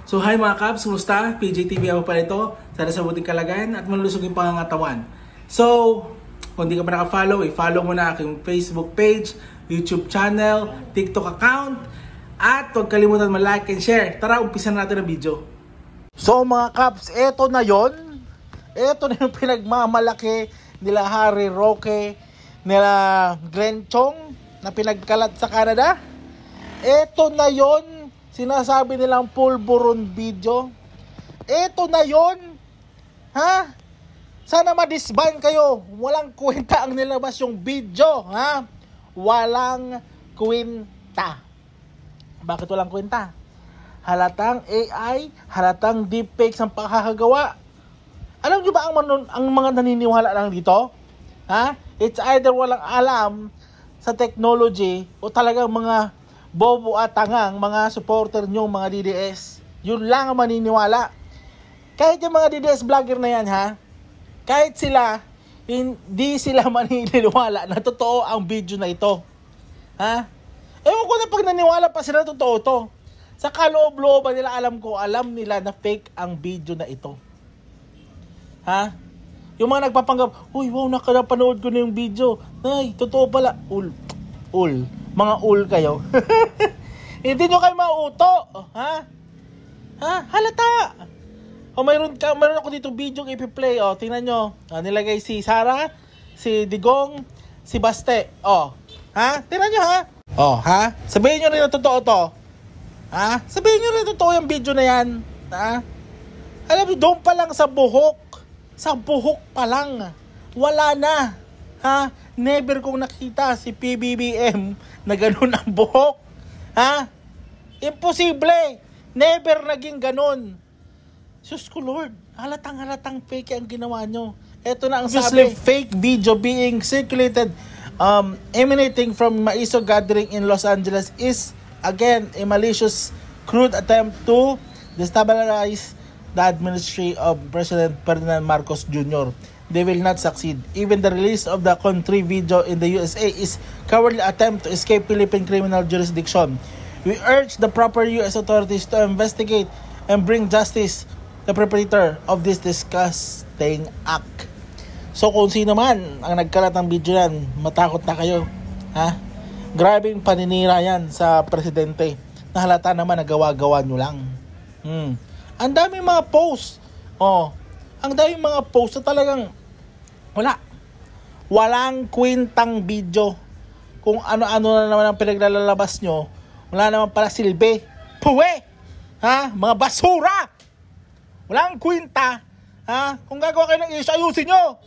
So hi mga Kabs, kumusta? PJTV ako pa ito. Sana sa buting kalagayan at malusog yung pangangatawan. So, kung di ka pa naka-follow, i-follow mo na aking Facebook page, YouTube channel, TikTok account, at huwag kalimutan ma-like and share. Tara, umpisan natin ang video. So mga Kabs, eto na yon. Eto na yung pinagmamalaki nila Harry Roque, nila Glenn Chong na pinagkalat sa Canada. Eto na yon. Sinasabi nilang pulburon video. Eto na yon. Ha? Sana ma-disband kayo. Walang kwenta ang nilabas yung video. Ha? Walang kwenta. Bakit walang kwenta? Halatang AI, halatang deepfakes ang pakakagawa. Alam nyo ba ang mga naniniwala lang dito? Ha? It's either walang alam sa technology o talagang mga bobo at tangang mga supporter nyo, mga DDS. Yun lang ang maniniwala. Kahit yung mga DDS vlogger na yan, ha? Kahit sila, hindi sila maniniwala na totoo ang video na ito. Ha? Ewan ko na pag naniwala pa sila totoo to. Sa kaloob-looban nila, alam nila na fake ang video na ito. Ha? Yung mga nagpapanggap, uy, wow, nakapanood ko na yung video. Ay, totoo pala. Mga kayo. Hindi nyo kayo mauto. Ha? Ha? Halata. O mayroon ako dito video ipi-play. O, tingnan nyo. Nilagay si Sarah, si Digong, si Baste. O. Ha? Tingnan nyo, ha? O, ha? Sabihin nyo rin na totoo to. Ha? Sabihin nyo rin totoo yung video na yan. Ha? Alam nyo, doon pa lang sa buhok. Sa buhok pa lang. Wala na. Ha? Never kong nakita si PBBM na ganun ang buhok. Ha? Imposible. Never naging ganun. Sus ko Lord, halatang fake ang ginawa nyo. Ito na ang sabi. Fake video being circulated emanating from Maiso gathering in Los Angeles is again a malicious, crude attempt to destabilize the administration of President Ferdinand Marcos Jr. They will not succeed. Even the release of the country video in the USA is cowardly attempt to escape Philippine criminal jurisdiction. We urge the proper US authorities to investigate and bring justice the perpetrator of this disgusting act. So kung sino man ang nagkalat ng video yan, matakot na kayo. Ha? Grabing paninira yan sa presidente. Na halata naman na gawa-gawa nyo lang. Ang daming mga posts. Ang daming mga posts na talagang walang kwentang video. Kung ano-ano na naman ang pinaglalabas nyo, wala naman pala silbi. Puwe! Ha? Mga basura! Walang kwenta. Ha? Kung gagawa kayo ng issue, ayusin nyo.